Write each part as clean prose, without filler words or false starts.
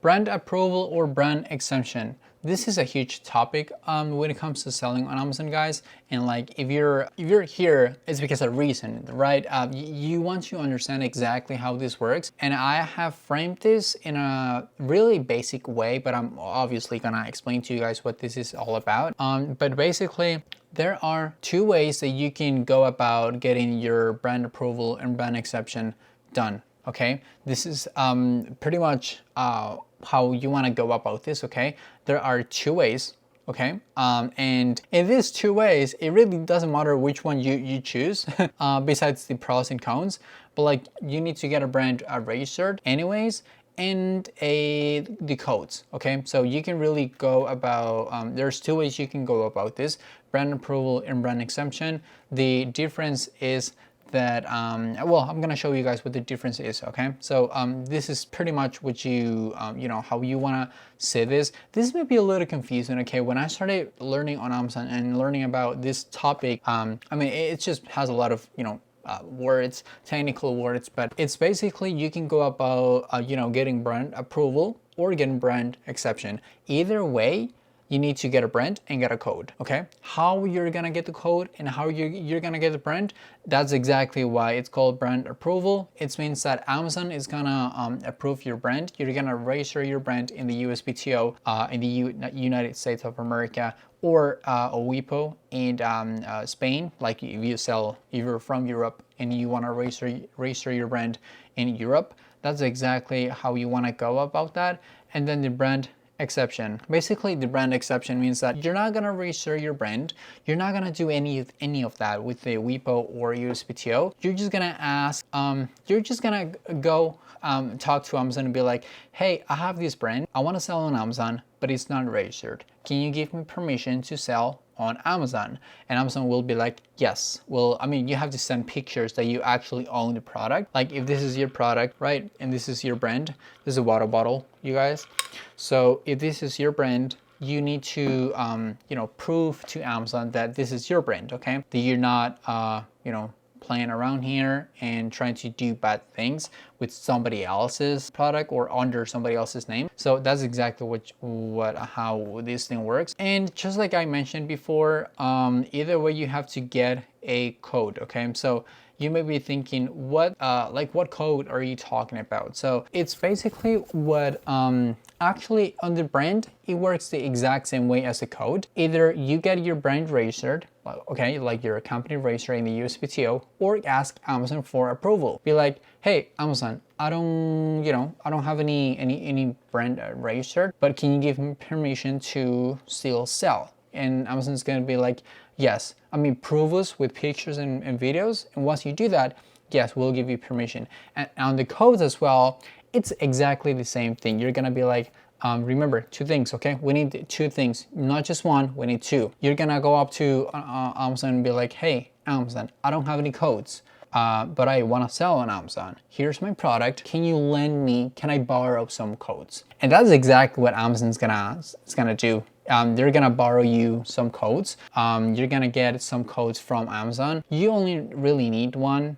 Brand approval or brand exemption. This is a huge topic when it comes to selling on Amazon, guys. And like if you're here, it's because of a reason, right? You want to understand exactly how this works. And I have framed this in a really basic way, but I'm obviously gonna explain to you guys what this is all about. But basically, there are two ways that you can go about getting your brand approval and brand exception done. Okay, this is pretty much how you want to go about this. Okay, there are two ways. Okay, and in these two ways, it really doesn't matter which one you choose, besides the pros and cons. But like, you need to get a brand registered anyways, and the codes. Okay, so you can really go about. There's two ways you can go about this: brand approval and brand exemption. The difference is that well, I'm gonna show you guys what the difference is. Okay, so this is pretty much what you you know, how you want to say this. This may be a little confusing. Okay, when I started learning on Amazon and learning about this topic, I mean, it just has a lot of, you know, words, technical words, but it's basically you can go about you know, getting brand approval or getting brand exception. Either way, you need to get a brand and get a code. Okay, how you're gonna get the code and how you're gonna get the brand, that's exactly why it's called brand approval. It means that Amazon is gonna approve your brand. You're gonna register your brand in the USPTO in the United States of America, or OWIPO in Spain. Like if you're from Europe and you want to register your brand in Europe, that's exactly how you want to go about that. And then the brand exception. Basically, the brand exception means that you're not gonna register your brand. You're not gonna do any of that with the WIPO or USPTO. You're just gonna ask. You're just gonna go talk to Amazon and be like, "Hey, I have this brand. I want to sell on Amazon, but it's not registered. Can you give me permission to sell on Amazon?" And Amazon will be like, yes. Well, I mean, you have to send pictures that you actually own the product. Like if this is your product, right, and this is your brand, this is a water bottle, you guys. So if this is your brand, you need to you know, prove to Amazon that this is your brand. Okay, that you're not you know, playing around here and trying to do bad things with somebody else's product or under somebody else's name. So that's exactly how this thing works. And just like I mentioned before, either way you have to get a code. Okay, so you may be thinking, what code are you talking about? So it's basically what actually on the brand, it works the exact same way as the code. Either you get your brand registered, okay, like your company registered in the USPTO, or ask Amazon for approval. Be like, hey, Amazon, I don't have any brand registered, but can you give me permission to still sell? And Amazon's gonna be like, yes. I mean, prove us with pictures and videos. And once you do that, yes, we'll give you permission. And on the codes as well, it's exactly the same thing. You're gonna be like, remember, two things, okay? We need two things, not just one, we need two. You're gonna go up to Amazon and be like, hey, Amazon, I don't have any codes, but I wanna sell on Amazon. Here's my product. Can I borrow some codes? And that's exactly what Amazon's gonna do. They're gonna borrow you some codes. You're gonna get some codes from Amazon. You only really need one,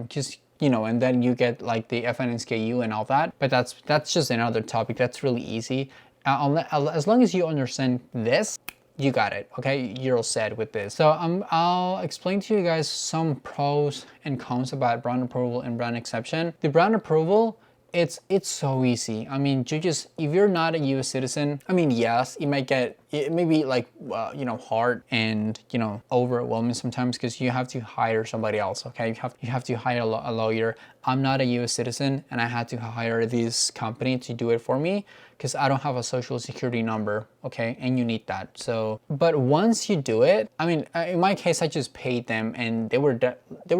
just, you know, and then you get like the FNSKU and all that. But that's just another topic. That's really easy. As long as you understand this, you got it. Okay, you're all set with this. So I'll explain to you guys some pros and cons about brand approval and brand exception. The brand approval, it's so easy. I mean, if you're not a US citizen, I mean, yes, it may be like you know, hard and, you know, overwhelming sometimes because you have to hire somebody else. Okay, you have to hire a lawyer. I'm not a US citizen and I had to hire this company to do it for me because I don't have a social security number. Okay, and you need that. So, but once you do it, I mean, in my case, I just paid them and they were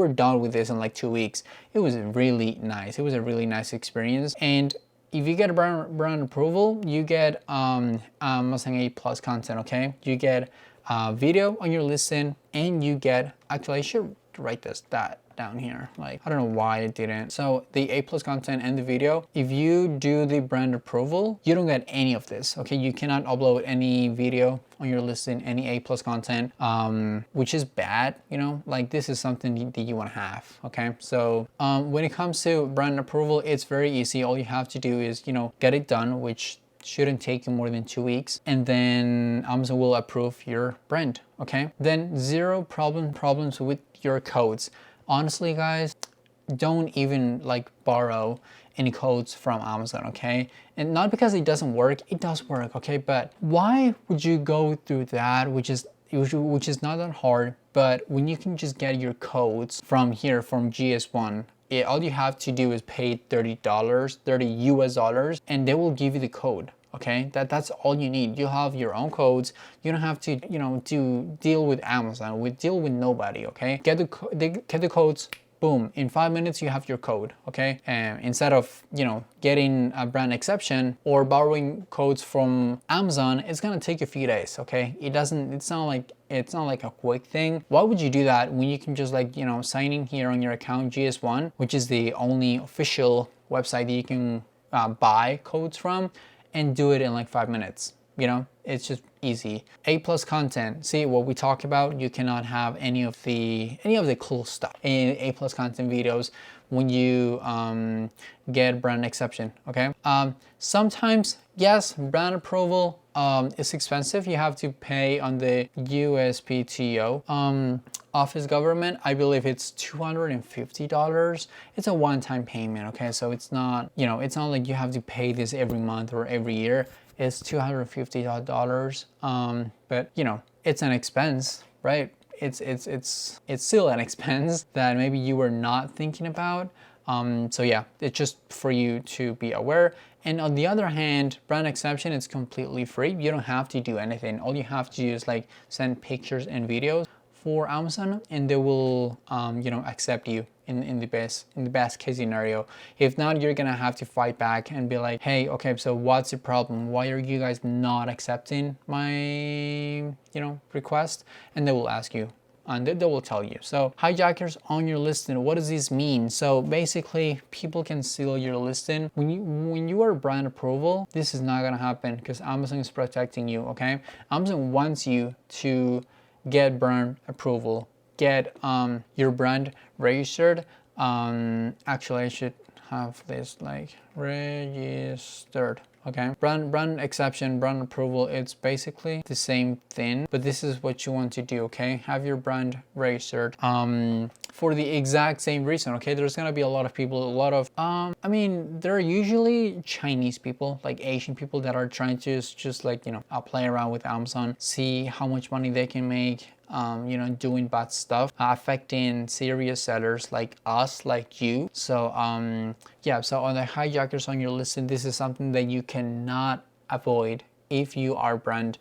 done with this in like 2 weeks. It was really nice. It was a really nice experience. And if you get a brand approval, you get Mustang A plus content. Okay, you get video on your listing, and you get, actually I should write that down here. Like, I don't know why it didn't. So the A+ content and the video, if you do the brand approval, you don't get any of this, okay? You cannot upload any video on your listing, any A+ content, which is bad, you know? Like, this is something that you want to have, okay? So when it comes to brand approval, it's very easy. All you have to do is, you know, get it done, which shouldn't take you more than 2 weeks, and then Amazon will approve your brand, okay? Then zero problems with your codes. Honestly, guys, don't even like borrow any codes from Amazon, okay? And not because it doesn't work, it does work, okay? But why would you go through that, which is not that hard, but when you can just get your codes from here, from GS1, all you have to do is pay $30, 30 US dollars, and they will give you the code. Okay, that's all you need. You have your own codes. You don't have to, you know, to deal with Amazon. We deal with nobody. Okay, get the codes. Boom, in 5 minutes you have your code, okay? And instead of, you know, getting a brand exception or borrowing codes from Amazon, it's gonna take a few days, okay? It's not like a quick thing. Why would you do that when you can just, like, you know, sign in here on your account GS1, which is the only official website that you can buy codes from, and do it in like 5 minutes? You know, it's just easy. A+ content. See what we talk about. You cannot have any of the cool stuff in A+ content videos when you get brand exception. Okay. Sometimes, yes, brand approval is expensive. You have to pay on the USPTO office government. I believe it's $250. It's a one-time payment. Okay, so it's not, you know, it's not like you have to pay this every month or every year. It's $250, but you know, it's an expense, right? It's still an expense that maybe you were not thinking about. So yeah, it's just for you to be aware. And on the other hand, brand exception is completely free. You don't have to do anything. All you have to do is like send pictures and videos for Amazon, and they will you know, accept you in the best case scenario. If not, you're gonna have to fight back and be like, hey, okay, so what's the problem? Why are you guys not accepting my, you know, request? And they will ask you, and they will tell you. So hijackers on your listing, what does this mean? So basically, people can steal your listing. When you are brand approval, this is not gonna happen because Amazon is protecting you, okay? Amazon wants you to get brand approval, get your brand registered. Actually, I should have this like registered. Okay, brand exception, brand approval, it's basically the same thing, but this is what you want to do. Okay, have your brand registered for the exact same reason. Okay, there's gonna be a lot of people, I mean, they're usually Chinese people, like Asian people, that are trying to just like, you know, play around with Amazon, see how much money they can make, you know, doing bad stuff, affecting serious sellers like us, like you. So yeah, so on the hijackers on your listing, this is something that you cannot avoid if you are brand,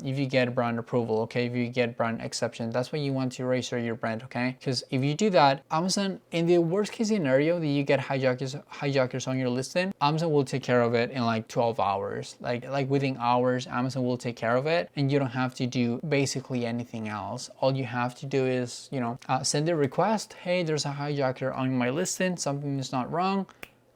if you get brand approval, okay, if you get brand exception. That's why you want to register your brand, okay? Because if you do that, Amazon, in the worst case scenario that you get hijackers on your listing, Amazon will take care of it in like 12 hours. Like within hours, Amazon will take care of it, and you don't have to do basically anything else. All you have to do is, you know, send a request. Hey, there's a hijacker on my listing. Something is not wrong.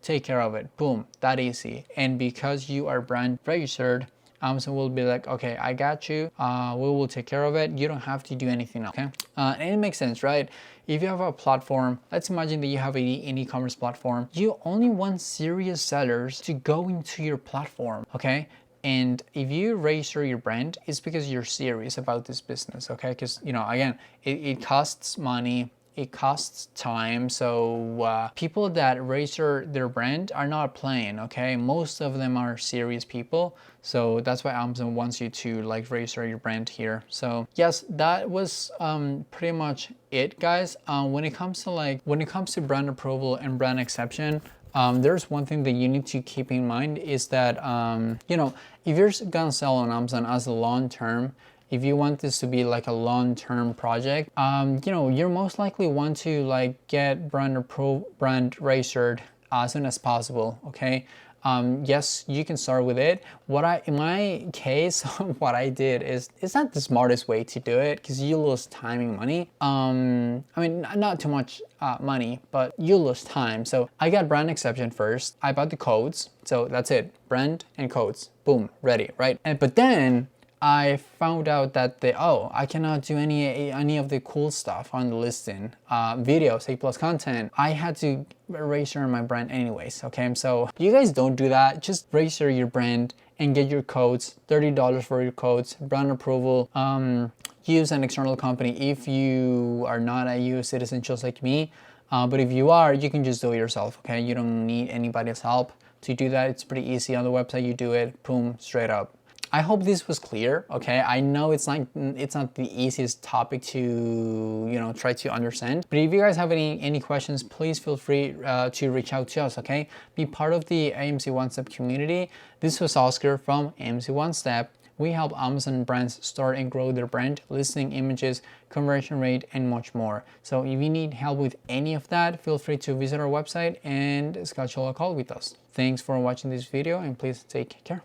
Take care of it. Boom, that easy. And because you are brand registered, Amazon will be like, okay, I got you. We will take care of it. You don't have to do anything else, okay? And it makes sense, right? If you have a platform, let's imagine that you have an e-commerce platform. You only want serious sellers to go into your platform, okay? And if you register your brand, it's because you're serious about this business, okay? Because, you know, again, it costs money. It costs time. So people that register their brand are not playing, okay? Most of them are serious people. So that's why Amazon wants you to like register your brand here. So yes, that was pretty much it, guys. When it comes to brand approval and brand exception, there's one thing that you need to keep in mind is that, you know, if you're gonna sell on Amazon as a long term, if you want this to be like a long-term project, you know, you're most likely want to like get brand registered as soon as possible, okay? yes, you can start with it. In my case, what I did is, it's not the smartest way to do it because you lose time and money. I mean, not too much money, but you lose time. So I got brand exception first. I bought the codes. So that's it, brand and codes, boom, ready, right? But then I found out that I cannot do any of the cool stuff on the listing. Videos, A+ content. I had to register my brand anyways, okay? So you guys don't do that. Just register your brand and get your codes, $30 for your codes, brand approval. Use an external company if you are not a US citizen just like me. But if you are, you can just do it yourself, okay? You don't need anybody's help to do that. It's pretty easy on the website. You do it, boom, straight up. I hope this was clear, okay? I know it's not the easiest topic to, try to understand. But if you guys have any questions, please feel free to reach out to us, okay? Be part of the AMC One Step community. This was Oscar from AMC One Step. We help Amazon brands start and grow their brand, listing images, conversion rate, and much more. So if you need help with any of that, feel free to visit our website and schedule a call with us. Thanks for watching this video, and please take care.